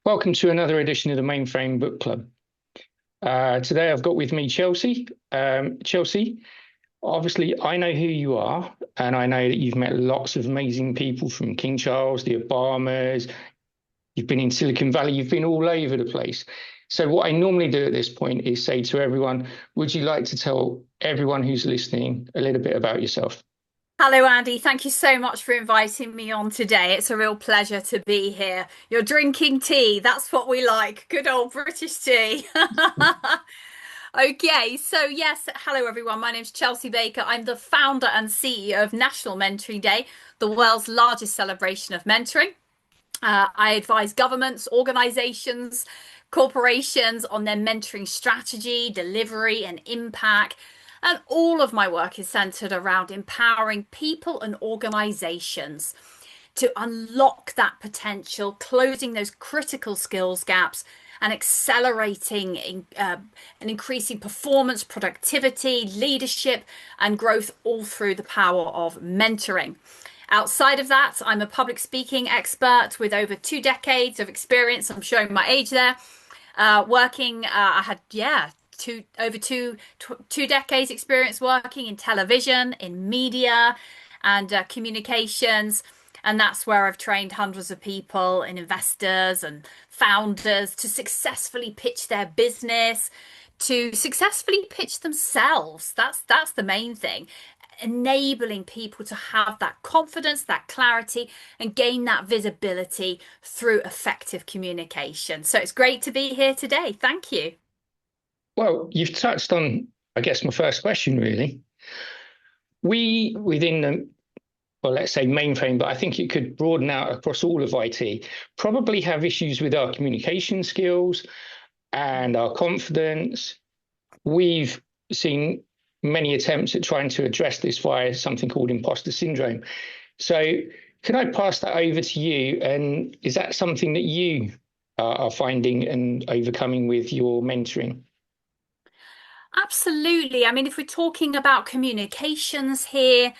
Welcome to another edition of the Mainframe Book Club. Today I've got with me Chelsey. Chelsey, obviously I know who you are, and I know that you've met lots of amazing people from King Charles, the Obamas. You've been in Silicon Valley, you've been all over the place. So what I normally do at this point is say to everyone, would you like to tell everyone who's listening a little bit about yourself? Hello, Andy. Thank you so much for inviting me on today. It's a real pleasure to be here. You're drinking tea. That's what we like. Good old British tea. Okay, so yes, hello everyone. My name's Chelsey Baker. I'm the founder and CEO of National Mentoring Day, the world's largest celebration of mentoring. I advise governments, organizations, corporations on their mentoring strategy, delivery, and impact. And all of my work is centered around empowering people and organizations to unlock that potential, closing those critical skills gaps, and accelerating and increasing performance, productivity, leadership, and growth all through the power of mentoring. Outside of that, I'm a public speaking expert with over 2 decades of experience. I'm showing my age there. I had, over two decades experience working in television, in media, and communications. And that's where I've trained hundreds of people and investors and founders to successfully pitch their business, to successfully pitch themselves. That's the main thing. Enabling people to have that confidence, that clarity, and gain that visibility through effective communication. So it's great to be here today. Thank you. Well, you've touched on, I guess, my first question really. We within the, well, let's say mainframe, but I think it could broaden out across all of IT, probably have issues with our communication skills and our confidence. We've seen many attempts at trying to address this via something called imposter syndrome. So could I pass that over to you? And is that something that you are finding and overcoming with your mentoring? Absolutely. I mean, if we're talking about communications here,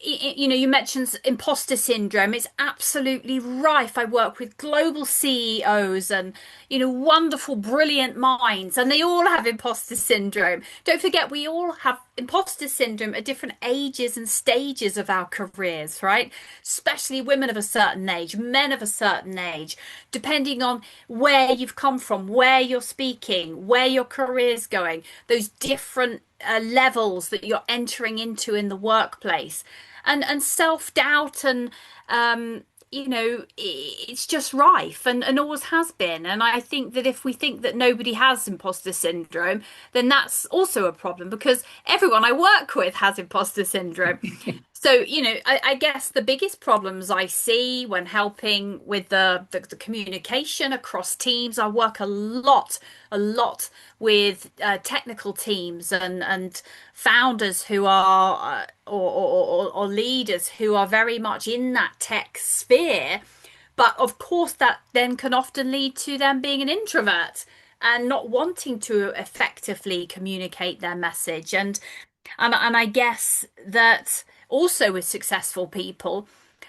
you mentioned imposter syndrome. It's absolutely rife. I work with global CEOs and, wonderful, brilliant minds, and they all have imposter syndrome. Don't forget, we all have imposter syndrome at different ages and stages of our careers, right? Especially women of a certain age, men of a certain age, depending on where you've come from, where you're speaking, where your career's going, those different levels that you're entering into in the workplace, and self-doubt and it's just rife and always has been. And I think that if we think that nobody has imposter syndrome, then that's also a problem because everyone I work with has imposter syndrome. So, I guess the biggest problems I see when helping with the communication across teams, I work a lot with technical teams and founders who are or leaders who are very much in that tech sphere. But of course, that then can often lead to them being an introvert and not wanting to effectively communicate their message. And I guess that also with successful people,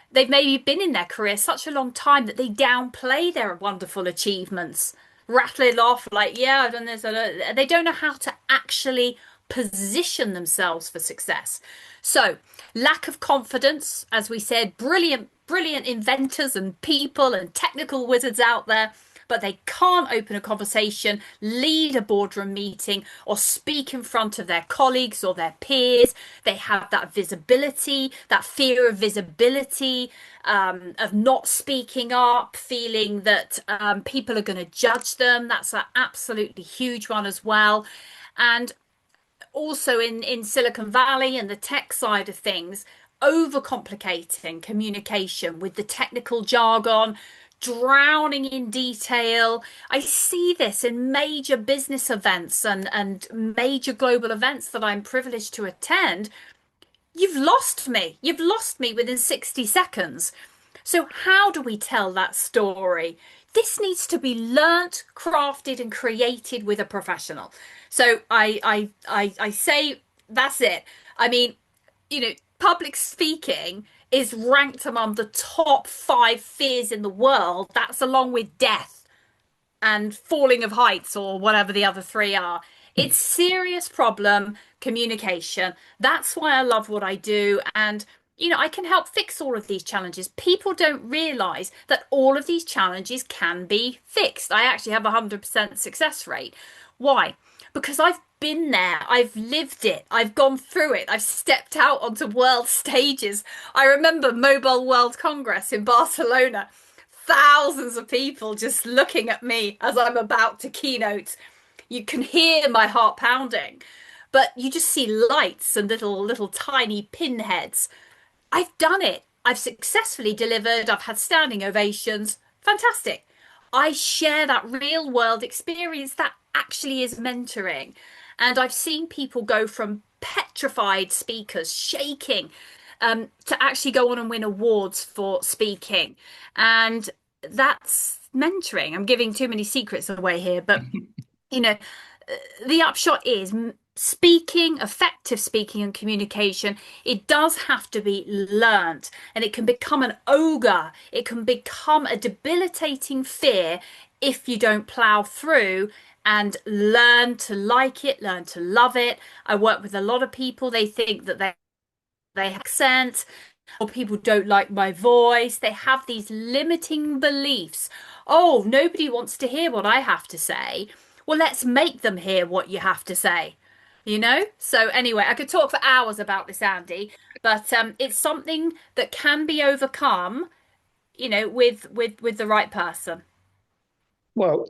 they've maybe been in their career such a long time that they downplay their wonderful achievements, rattle it off like, yeah, I've done this. They don't know how to actually position themselves for success. So, lack of confidence, as we said, brilliant inventors and people and technical wizards out there, but they can't open a conversation, lead a boardroom meeting, or speak in front of their colleagues or their peers. They have that visibility, that fear of visibility, of not speaking up, feeling that people are going to judge them. That's an absolutely huge one as well. And also in Silicon Valley and the tech side of things, overcomplicating communication with the technical jargon, drowning in detail. I see this in major business events and major global events that I'm privileged to attend. You've lost me. You've lost me within 60 seconds. So how do we tell that story? This needs to be learnt, crafted, and created with a professional. So I say that's it. I mean, public speaking is ranked among the top 5 fears in the world. That's along with death. and falling of heights or whatever the other three are. It's serious problem, communication. That's why I love what I do. And, I can help fix all of these challenges. People don't realize that all of these challenges can be fixed. I actually have a 100% success rate. Why? Because I've been there, I've lived it, I've gone through it, I've stepped out onto world stages. I remember Mobile World Congress in Barcelona, thousands of people just looking at me as I'm about to keynote. You can hear my heart pounding, but you just see lights and little tiny pinheads. I've done it. I've successfully delivered. I've had standing ovations. Fantastic. I share that real world experience that actually is mentoring. And I've seen people go from petrified speakers, shaking, to actually go on and win awards for speaking. And that's mentoring. I'm giving too many secrets away here, but you know, the upshot is speaking, effective speaking and communication, it does have to be learnt, and it can become an ogre. It can become a debilitating fear if you don't plow through and learn to like it, learn to love it. I work with a lot of people, they think that they have accent, or people don't like my voice. They have these limiting beliefs. Oh, nobody wants to hear what I have to say. Well, let's make them hear what you have to say. So anyway, I could talk for hours about this, Andy, but it's something that can be overcome, with the right person. Well,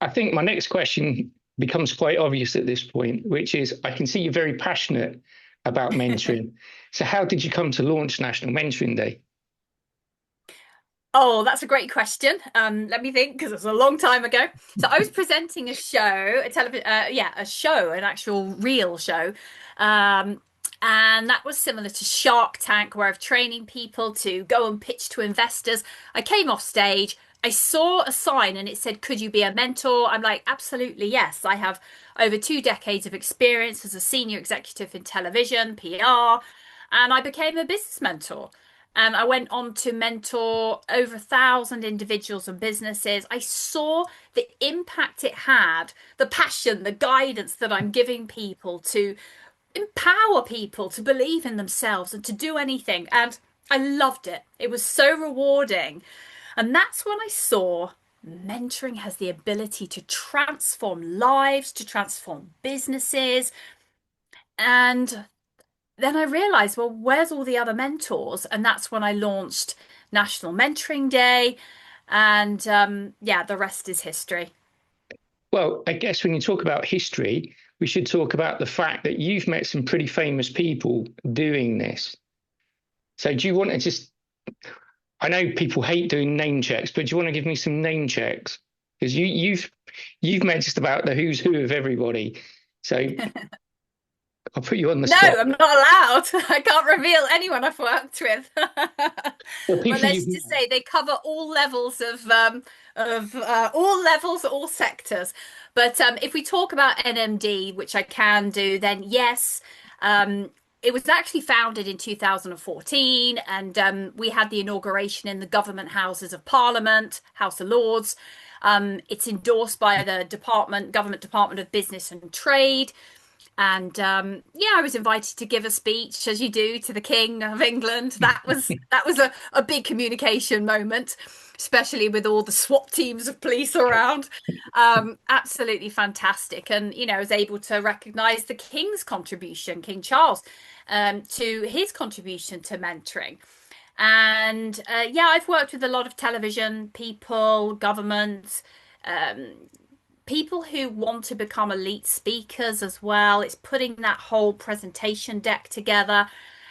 I think my next question becomes quite obvious at this point, which is I can see you're very passionate about mentoring. So how did you come to launch National Mentoring Day? Oh, that's a great question. Let me think, because it was a long time ago. So I was presenting a show, an actual real show. And that was similar to Shark Tank, where I'm training people to go and pitch to investors. I came off stage, I saw a sign and it said, "Could you be a mentor?" I'm like, absolutely, yes. I have over 2 decades of experience as a senior executive in television, PR, and I became a business mentor. And I went on to mentor over 1,000 individuals and businesses. I saw the impact it had, the passion, the guidance that I'm giving people to empower people to believe in themselves and to do anything. And I loved it. It was so rewarding. And that's when I saw mentoring has the ability to transform lives, to transform businesses. And then I realized, well, where's all the other mentors? And that's when I launched National Mentoring Day. And yeah, the rest is history. Well, I guess when you talk about history, we should talk about the fact that you've met some pretty famous people doing this. So do you want to just, I know people hate doing name checks, but do you want to give me some name checks? Because you've met just about the who's who of everybody. So I'll put you on the No, spot. I'm not allowed. I can't reveal anyone I've worked with. Well, But people let's you've just say they cover all levels all levels, all sectors. But if we talk about NMD, which I can do, then yes, it was actually founded in 2014, and we had the inauguration in the government houses of Parliament, House of Lords. It's endorsed by the Government Department of Business and Trade. And yeah, I was invited to give a speech, as you do, to the King of England. That was a big communication moment, especially with all the SWAT teams of police around. Absolutely fantastic. And I was able to recognise the King's contribution, King Charles, to his contribution to mentoring. And yeah, I've worked with a lot of television people, governments, um, people who want to become elite speakers as well. It's putting that whole presentation deck together.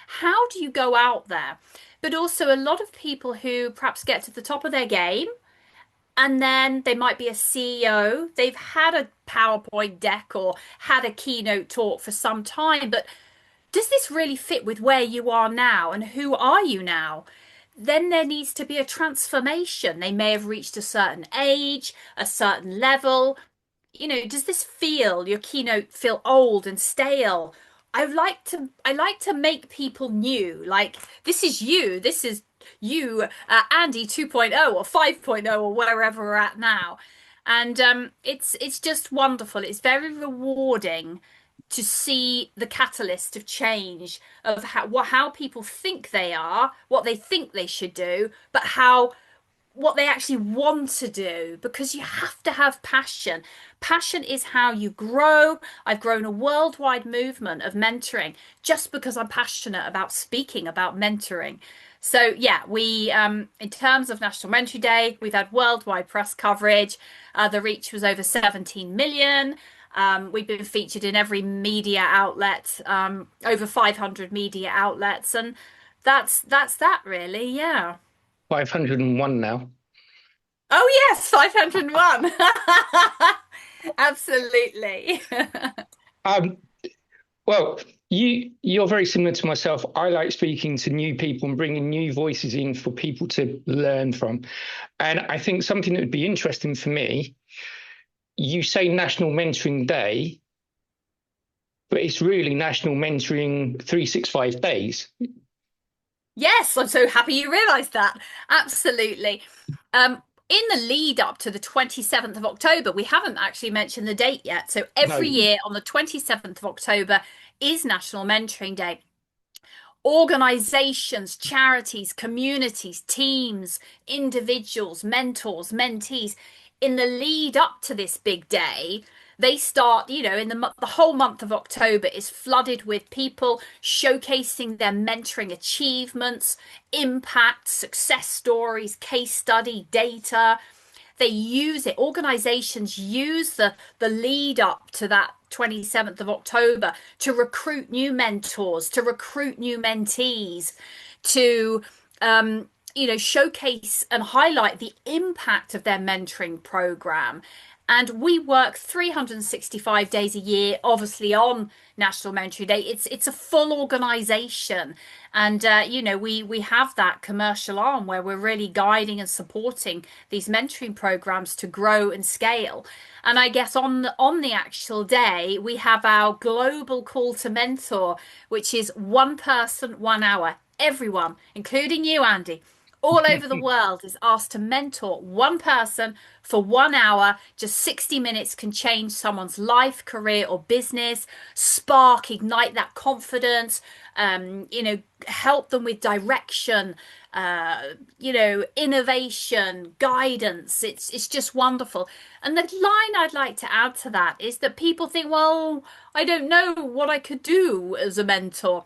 How do you go out there? But also a lot of people who perhaps get to the top of their game and then they might be a CEO. They've had a PowerPoint deck or had a keynote talk for some time, but does this really fit with where you are now and who are you now? Then there needs to be a transformation. They may have reached a certain age, a certain level. Does this feel your keynote feel old and stale? I like to make people new. Like this is you, Andy 2.0 or 5.0 or wherever we're at now. And it's just wonderful. It's very rewarding to see the catalyst of change of how people think they are, what they think they should do, but how what they actually want to do, because you have to have passion. Passion is how you grow. I've grown a worldwide movement of mentoring just because I'm passionate about speaking about mentoring. So yeah, we in terms of National Mentoring Day, we've had worldwide press coverage. The reach was over 17 million. We've been featured in every media outlet, over 500 media outlets, and that's that really. Yeah. 501 now. Oh yes, 501. Absolutely. Um, well, you're very similar to myself. I like speaking to new people and bringing new voices in for people to learn from. And I think something that would be interesting for me, you say National Mentoring Day, but it's really National Mentoring 365 days. Yes, I'm so happy you realised that. Absolutely. In the lead up to the 27th of October, we haven't actually mentioned the date yet. So every No, year on the 27th of October is National Mentoring Day. Organizations, charities, communities, teams, individuals, mentors, mentees, in the lead up to this big day, they start, in the whole month of October is flooded with people showcasing their mentoring achievements, impact, success stories, case study, data. They use it. Organizations use the lead up to that 27th of October to recruit new mentors, to recruit new mentees, to showcase and highlight the impact of their mentoring program. And we work 365 days a year, obviously on National Mentoring Day. It's a full organization. And we have that commercial arm where we're really guiding and supporting these mentoring programs to grow and scale. And I guess on the actual day, we have our global call to mentor, which is one person, 1 hour. Everyone, including you, Andy, all over the world is asked to mentor one person for 1 hour. Just 60 minutes can change someone's life, career, or business, spark, ignite that confidence, help them with direction, innovation, guidance. It's just wonderful. And the line I'd like to add to that is that people think, well, I don't know what I could do as a mentor.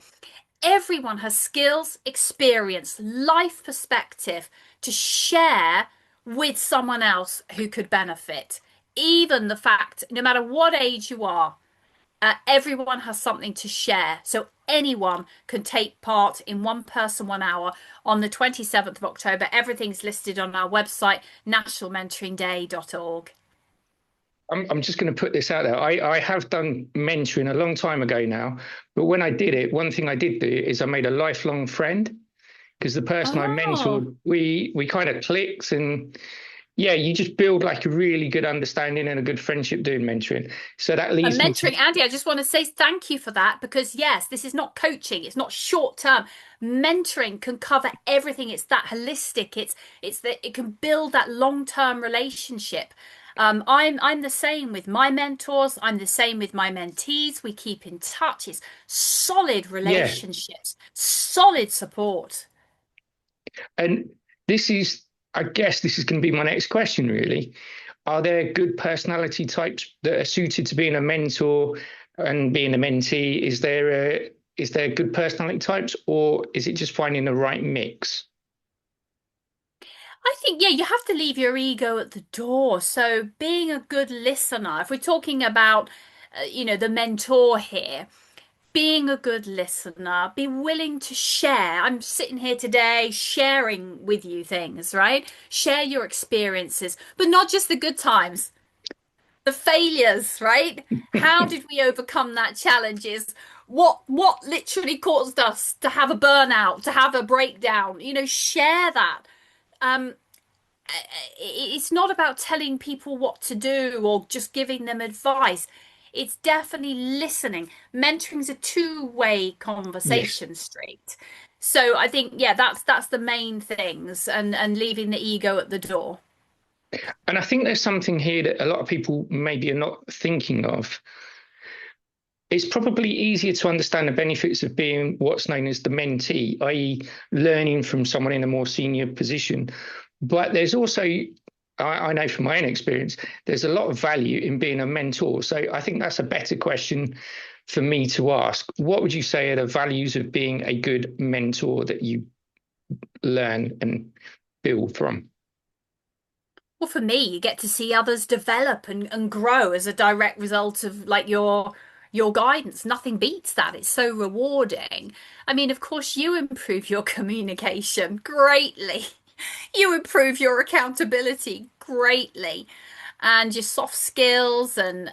Everyone has skills, experience, life perspective to share with someone else who could benefit. Even the fact, no matter what age you are, everyone has something to share. So anyone can take part in one person, 1 hour on the 27th of October. Everything's listed on our website, nationalmentoringday.org. I'm just going to put this out there. I have done mentoring a long time ago now, but when I did it, one thing I did do is I made a lifelong friend because the person I Oh. mentored, we kind of clicked, and yeah, you just build like a really good understanding and a good friendship doing mentoring. So that And leads me to mentoring, Andy, I just want to say thank you for that because, yes, this is not coaching, it's not short term. Mentoring can cover everything. It's that holistic. It's that it can build that long-term relationship. I'm the same with my mentors. I'm the same with my mentees. We keep in touch. It's solid yeah, relationships, solid support. and this is, I guess, this is going to be my next question. Really, are there good personality types that are suited to being a mentor and being a mentee? Is there good personality types, or is it just finding the right mix? I think, yeah, you have to leave your ego at the door. So being a good listener, if we're talking about, the mentor here, being a good listener, be willing to share. I'm sitting here today sharing with you things, right? Share your experiences, but not just the good times, the failures, right? How did we overcome that challenges? What literally caused us to have a burnout, to have a breakdown? Share that. Um, it's not about telling people what to do or just giving them advice. It's definitely listening. Mentoring's a two-way Yes. conversation street. So I think, yeah, that's the main things and leaving the ego at the door. And I think there's something here that a lot of people maybe are not thinking of. It's probably easier to understand the benefits of being what's known as the mentee, i.e., learning from someone in a more senior position. But there's also, I know from my own experience, there's a lot of value in being a mentor. So I think that's a better question for me to ask. What would you say are the values of being a good mentor that you learn and build from? Well, for me, you get to see others develop and grow as a direct result of like your guidance. Nothing beats that. It's so rewarding. I mean, of course, you improve your communication greatly. You improve your accountability greatly, and your soft skills, and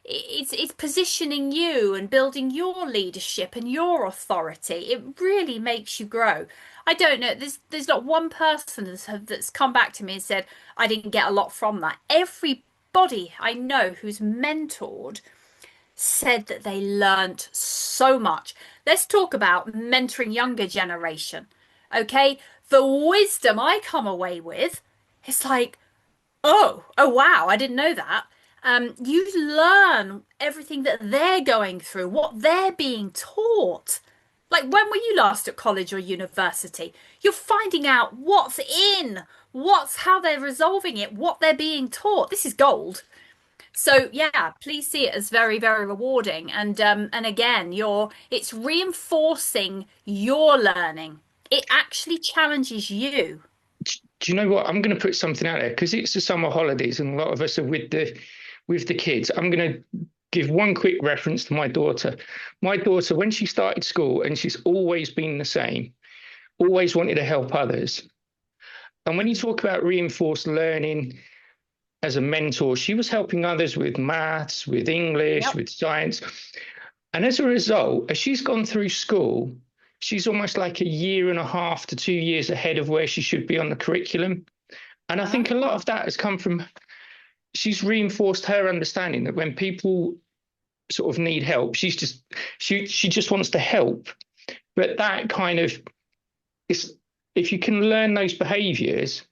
it's positioning you and building your leadership and your authority. It really makes you grow. I don't know. There's not one person that's come back to me and said I didn't get a lot from that. Everybody I know who's mentored said that they learnt so much. Let's talk about mentoring younger generation. Okay, the wisdom I come away with is like, oh wow, I didn't know that. You learn everything that they're going through, what they're being taught. Like, when were you last at college or university? You're finding out what's in, what's how they're resolving it, what they're being taught. This is gold. So yeah, please see it as very, very rewarding. And again, it's reinforcing your learning. It actually challenges you. Do you know what? I'm going to put something out there because it's the summer holidays and a lot of us are with the kids. I'm going to give one quick reference to my daughter. My daughter, when she started school, and she's always been the same, always wanted to help others. And when you talk about reinforced learning as a mentor, she was helping others with maths, with English, Yep. with science. And as a result, as she's gone through school, she's almost like a year and a half to 2 years ahead of where she should be on the curriculum. And I think a lot Ah. of that has come from she's reinforced her understanding that when people sort of need help, she just wants to help. But that kind of is if you can learn those behaviors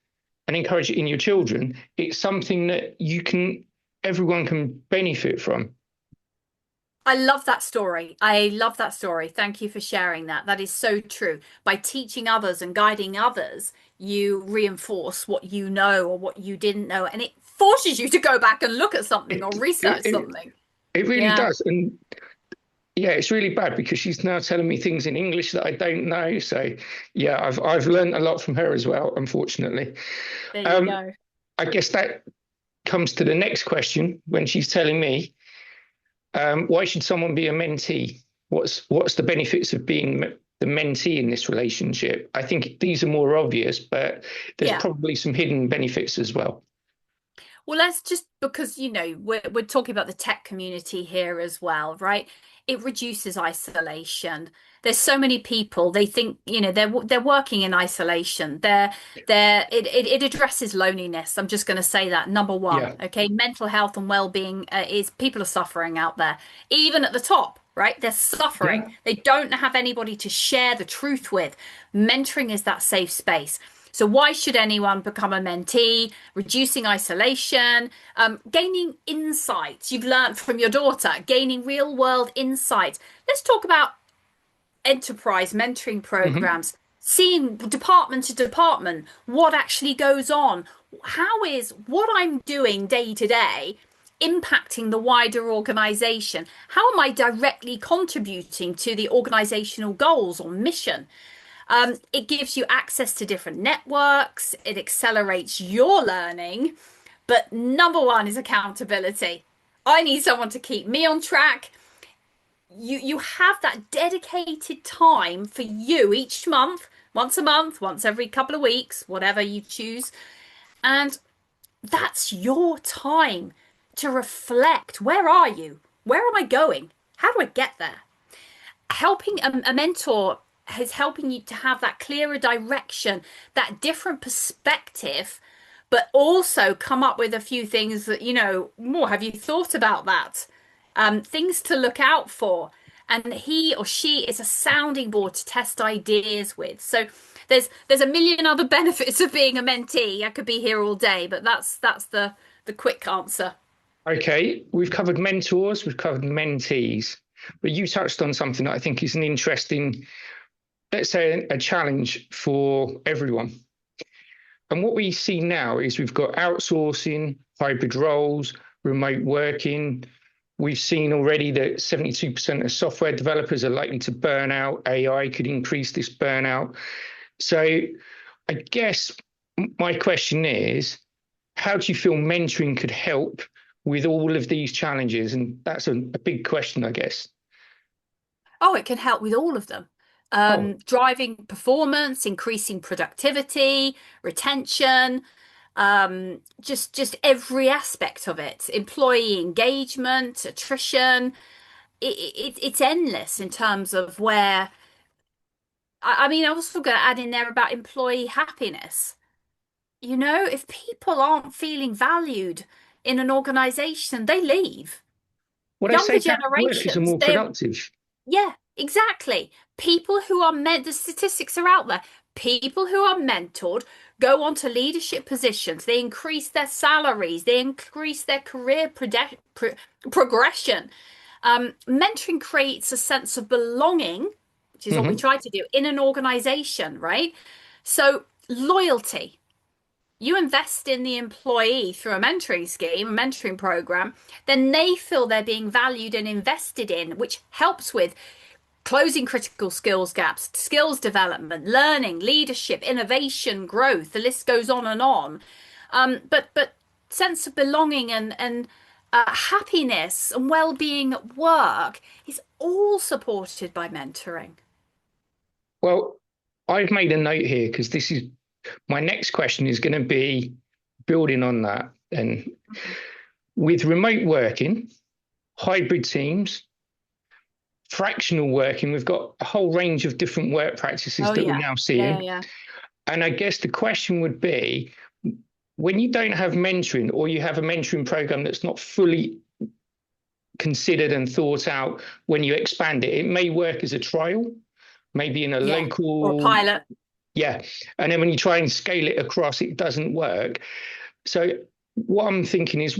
and encourage it in your children, it's something that everyone can benefit from. I love that story. I love that story. Thank you for sharing that. That is so true. By teaching others and guiding others, you reinforce what you know or what you didn't know, and it forces you to go back and look at something or It, research it, something. it really Yeah, does. And yeah, it's really bad because she's now telling me things in English that I don't know. So yeah, I've learned a lot from her as well, unfortunately. there you Um, go. I guess that comes to the next question when she's telling me, why should someone be a mentee? What's the benefits of being the mentee in this relationship? I think these are more obvious, but there's Yeah. probably some hidden benefits as well. Well, let's just because we're talking about the tech community here as well, right? It reduces isolation. There's so many people they think they're working in isolation. It addresses loneliness. I'm just going to say that number one. Yeah, Okay, mental health and well-being is people are suffering out there, even at the top. Right? They're suffering. yeah. They don't have anybody to share the truth with. Mentoring is that safe space. So why should anyone become a mentee? Reducing isolation, gaining insights you've learned from your daughter, gaining real world insights. Let's talk about enterprise mentoring Hmm. programs, seeing department to department what actually goes on. How is what I'm doing day to day impacting the wider organization? How am I directly contributing to the organizational goals or mission? It gives you access to different networks, it accelerates your learning, but number one is accountability. I need someone to keep me on track. You have that dedicated time for you each month, once every couple of weeks, whatever you choose. And that's your time to reflect. Where are you? Where am I going? How do I get there? Helping a mentor is helping you to have that clearer direction, that different perspective, but also come up with a few things that, more have you thought about that? Things to look out for. And he or she is a sounding board to test ideas with. So There's a million other benefits of being a mentee. I could be here all day, but that's the quick answer. Okay, we've covered mentors, we've covered mentees, but you touched on something that I think is an interesting, let's say, a challenge for everyone. And what we see now is we've got outsourcing, hybrid roles, remote working. We've seen already that 72% of software developers are likely to burn out. AI could increase this burnout. So I guess my question is, how do you feel mentoring could help with all of these challenges? And that's a big question, I guess. Oh, it can help with all of them. Oh, Driving performance, increasing productivity, retention, just every aspect of it. Employee engagement, attrition. It's endless in terms of where. I mean, I was also going to add in there about employee happiness. You know, if people aren't feeling valued in an organization, they leave. what I Younger say, perhaps workers are generations, more they productive. yeah, exactly. People who are meant, the statistics are out there. People who are mentored go on to leadership positions. They increase their salaries. They increase their career progression. Mentoring creates a sense of belonging, which is what we Hmm. try to do in an organization, right? So, loyalty. You invest in the employee through a mentoring scheme, a mentoring program, then they feel they're being valued and invested in, which helps with closing critical skills gaps, skills development, learning, leadership, innovation, growth. The list goes on and on. But sense of belonging and happiness and well-being at work is all supported by mentoring. Well, I've made a note here because this is my next question is going to be building on that. And with remote working, hybrid teams, fractional working, we've got a whole range of different work practices Oh that we're yeah, now yeah, seeing. yeah, And I guess the question would be, when you don't have mentoring or you have a mentoring program that's not fully considered and thought out when you expand it, it may work as a trial, maybe in a yeah. Or a local, pilot. yeah. And then when you try and scale it across, it doesn't work. So what I'm thinking is,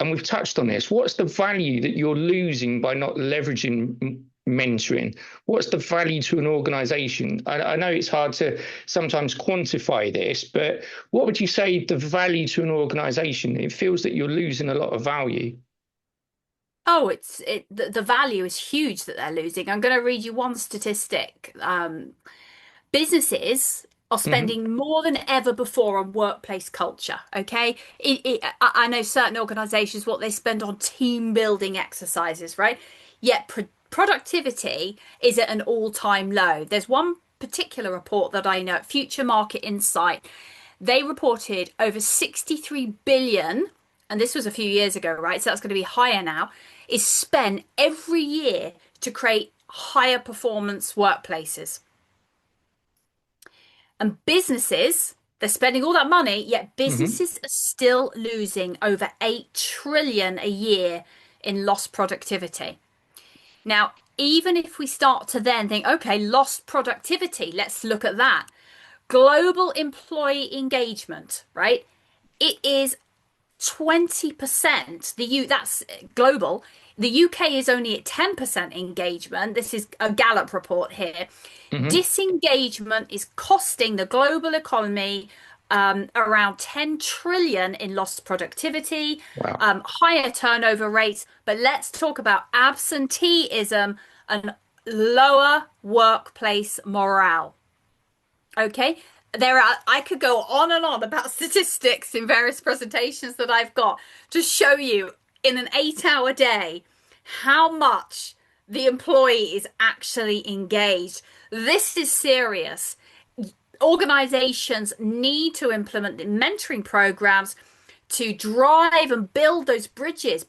and we've touched on this, what's the value that you're losing by not leveraging mentoring? What's the value to an organization? I know it's hard to sometimes quantify this, but what would you say the value to an organization? It feels that you're losing a lot of value. Oh, the value is huge that they're losing. I'm going to read you one statistic. Businesses are Hmm. spending more than ever before on workplace culture. Okay, I know certain organizations what they spend on team building exercises, right? Yet productivity is at an all-time low. There's one particular report that I know, Future Market Insight. They reported over 63 billion, and this was a few years ago, right? So that's going to be higher now, is spent every year to create higher performance workplaces. And businesses, they're spending all that money, yet Hmm. businesses are still losing over 8 trillion a year in lost productivity. Now, even if we start to then think, okay, lost productivity, let's look at that. Global employee engagement, right? It is 20%. That's global. The UK is only at 10% engagement. This is a Gallup report here. Hmm. Disengagement is costing the global economy around 10 trillion in lost productivity, Wow. higher turnover rates. But let's talk about absenteeism and lower workplace morale. Okay. I could go on and on about statistics in various presentations that I've got to show you in an 8 hour day how much the employee is actually engaged. This is serious. Organizations need to implement the mentoring programs to drive and build those bridges,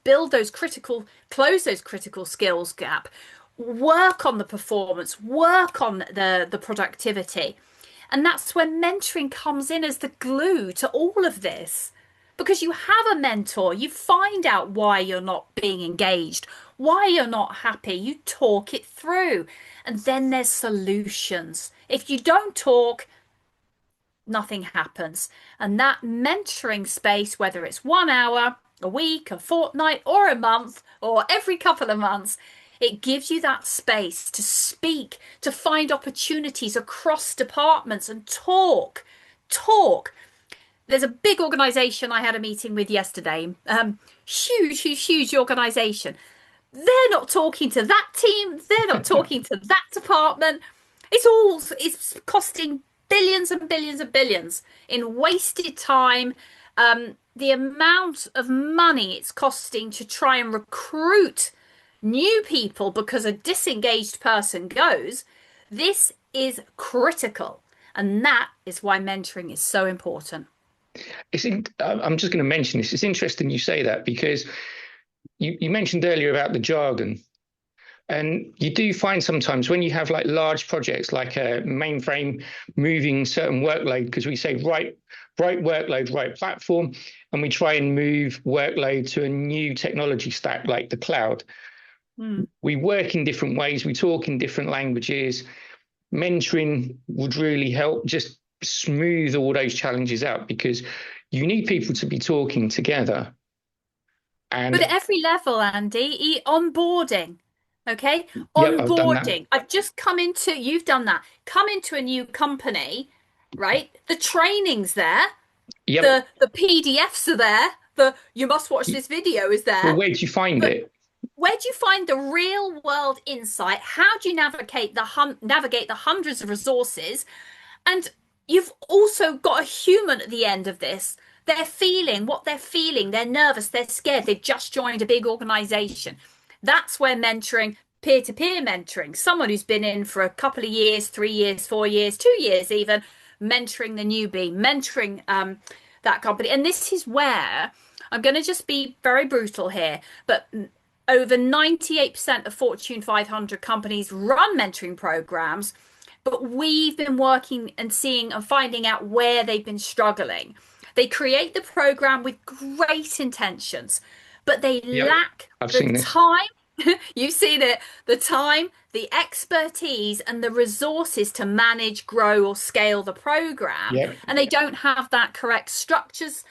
close those critical skills gap, work on the performance, work on the productivity. And that's when mentoring comes in as the glue to all of this. because you have a mentor. You find out why you're not being engaged, why you're not happy. You talk it through. And then there's solutions. If you don't talk, nothing happens. And that mentoring space, whether it's 1 hour, a week, a fortnight, or a month, or every couple of months, it gives you that space to speak, to find opportunities across departments and talk. Talk. There's a big organization I had a meeting with yesterday. Huge organization. They're not talking to that team. They're not talking to that department. It's costing billions and billions and billions in wasted time. The amount of money it's costing to try and recruit new people because a disengaged person goes. This is critical. And that is why mentoring is so important. I'm just going to mention this. It's interesting you say that because you mentioned earlier about the jargon. And you do find sometimes when you have like large projects like a mainframe moving certain workload, because we say right workload, right platform, and we try and move workload to a new technology stack like the cloud. We work in different ways, we talk in different languages. Mentoring would really help just smooth all those challenges out because you need people to be talking together. But at And every level, Andy, onboarding. Okay, yep, I've done that. onboarding. You've done that. Come into a new company, right? The training's there, Yep. the PDFs are there, the you must watch this video is Well, there. where do you find But it? where do you find the real world insight? How do you navigate the hundreds of resources? And you've also got a human at the end of this. They're feeling what they're feeling. They're nervous. They're scared. They've just joined a big organization. That's where mentoring, peer-to-peer mentoring, someone who's been in for a couple of years, 3 years, 4 years, 2 years even, mentoring the newbie, mentoring that company. And this is where I'm going to just be very brutal here, but over 98% of Fortune 500 companies run mentoring programs, but we've been working and seeing and finding out where they've been struggling. They create the program with great intentions, but they Yep, lack I've the seen this. time. You've seen it, the time, the expertise, and the resources to manage, grow, or scale the program. Yep. And they don't have that correct structures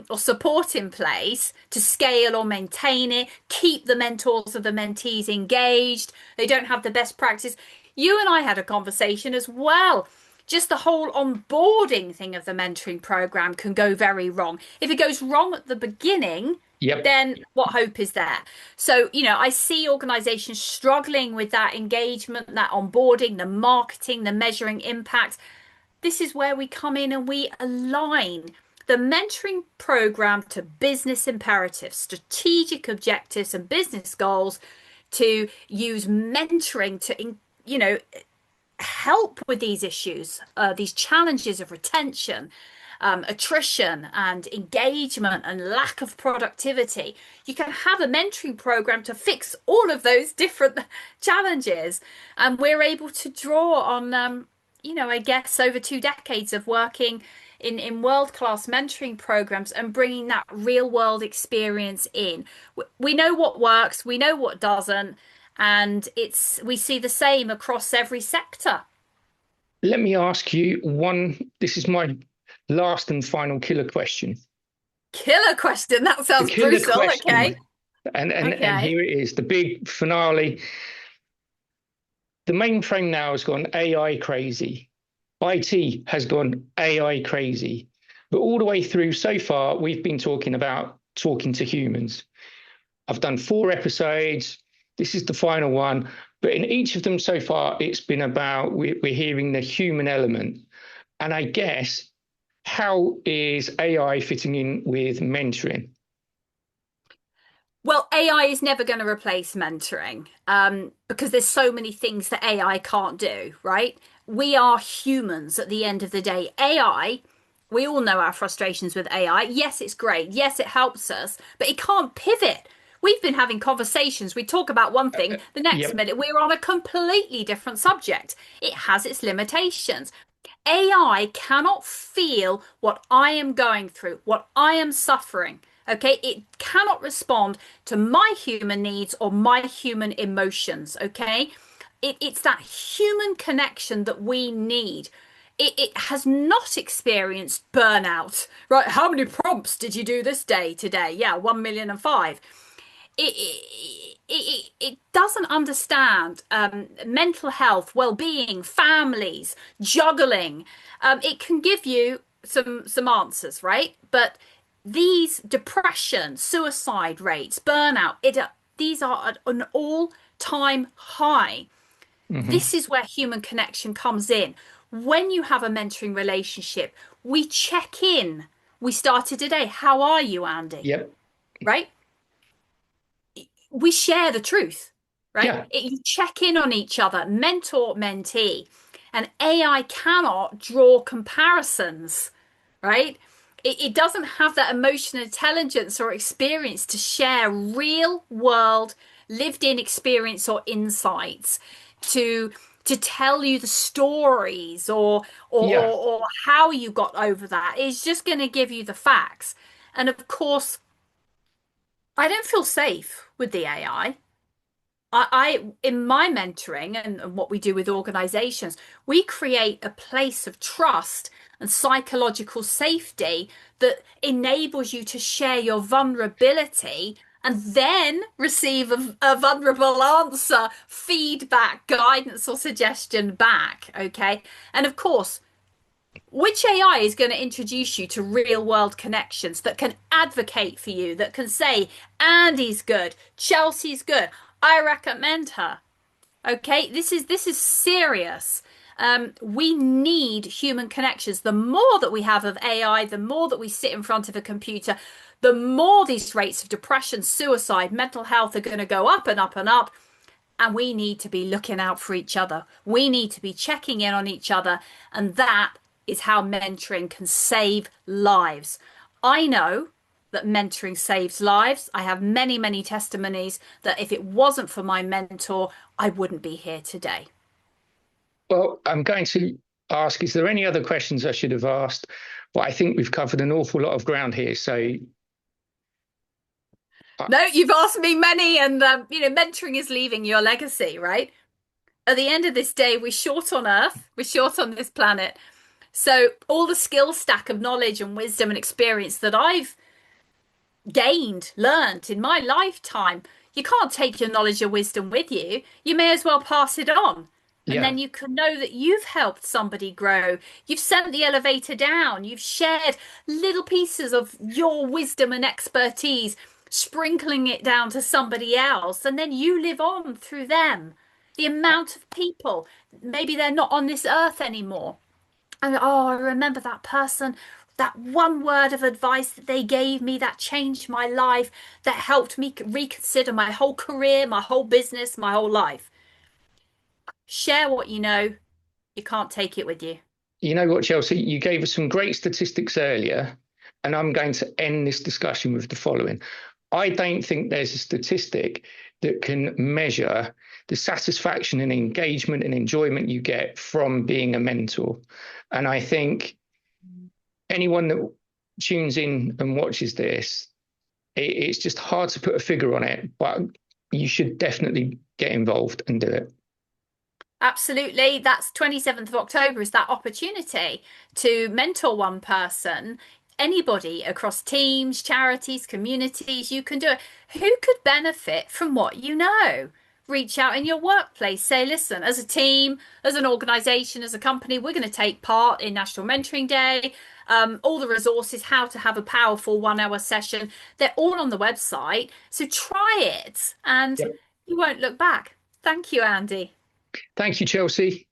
or support in place to scale or maintain it, keep the mentors of the mentees engaged. They don't have the best practice. You and I had a conversation as well. Just the whole onboarding thing of the mentoring program can go very wrong. If it goes wrong at the beginning, Yep. then what hope is there? So, I see organizations struggling with that engagement, that onboarding, the marketing, the measuring impact. This is where we come in and we align the mentoring program to business imperatives, strategic objectives, and business goals to use mentoring to, help with these issues, these challenges of retention, attrition, and engagement, and lack of productivity. You can have a mentoring program to fix all of those different challenges. And we're able to draw on, I guess, over 2 decades of working in world-class mentoring programs and bringing that real-world experience in. We know what works, we know what doesn't, and we see the same across every sector. Let me ask you one. This is my last and final killer question. Killer question. That The sounds killer brutal. question. Okay. And Okay. here it is, the big finale. The mainframe now has gone AI crazy. IT has gone AI crazy. But all the way through so far, we've been talking about talking to humans. I've done 4 episodes. This is the final one. But in each of them so far, it's been about we're hearing the human element. And I guess, how is AI fitting in with mentoring? Well, AI is never going to replace mentoring because there's so many things that AI can't do, right? We are humans at the end of the day. AI, we all know our frustrations with AI. Yes, it's great. Yes, it helps us, but it can't pivot. We've been having conversations. We talk about one thing, the next Yep. minute we're on a completely different subject. It has its limitations. AI cannot feel what I am going through, what I am suffering. Okay, it cannot respond to my human needs or my human emotions. Okay, it's that human connection that we need. It has not experienced burnout, right? How many prompts did you do this day today? Yeah, 1,000,005. It doesn't understand mental health, well-being, families, juggling. It can give you some answers, right? But these depression, suicide rates, burnout, these are at an all-time high. Hmm. This is where human connection comes in. When you have a mentoring relationship, we check in. We started today. How are you, Andy? Yep. Right? We share the truth, right? Yeah. You check in on each other, mentor, mentee, and AI cannot draw comparisons, right? It doesn't have that emotional intelligence or experience to share real world lived in experience or insights to tell you the stories Yeah. or how you got over that. It's just going to give you the facts. And of course, I don't feel safe with the AI. In my mentoring and what we do with organizations, we create a place of trust and psychological safety that enables you to share your vulnerability and then receive a vulnerable answer, feedback, guidance, or suggestion back. Okay. And of course, which AI is going to introduce you to real world connections that can advocate for you, that can say, Andy's good, Chelsea's good, I recommend her. Okay, this is serious. We need human connections. The more that we have of AI, the more that we sit in front of a computer, the more these rates of depression, suicide, mental health are going to go up and up and up. And we need to be looking out for each other. We need to be checking in on each other. And that is how mentoring can save lives. I know that mentoring saves lives. I have many, many testimonies that if it wasn't for my mentor, I wouldn't be here today. Well, I'm going to ask, is there any other questions I should have asked? But I think we've covered an awful lot of ground here. So, No, you've asked me many, and mentoring is leaving your legacy, right? At the end of this day, we're short on Earth, we're short on this planet. So all the skill stack of knowledge and wisdom and experience that I've gained, learnt in my lifetime, you can't take your knowledge or wisdom with you. You may as well pass it on. And yeah, then you can know that you've helped somebody grow. You've sent the elevator down. You've shared little pieces of your wisdom and expertise, sprinkling it down to somebody else. And then you live on through them. The amount of people, maybe they're not on this earth anymore. And oh, I remember that person, that one word of advice that they gave me that changed my life, that helped me reconsider my whole career, my whole business, my whole life. Share what you know. You can't take it with you. you know what, Chelsea? You gave us some great statistics earlier, and I'm going to end this discussion with the following. I don't think there's a statistic that can measure the satisfaction and engagement and enjoyment you get from being a mentor. And I think anyone that tunes in and watches this, it's just hard to put a figure on it, but you should definitely get involved and do it. Absolutely. That's 27th of October is that opportunity to mentor one person, anybody across teams, charities, communities. You can do it. Who could benefit from what you know? Reach out in your workplace. Say, listen, as a team, as an organization, as a company, we're going to take part in National Mentoring Day. All the resources, how to have a powerful 1 hour session, they're all on the website. So try it and Yep. you won't look back. Thank you, Andy. Thank you, Chelsea.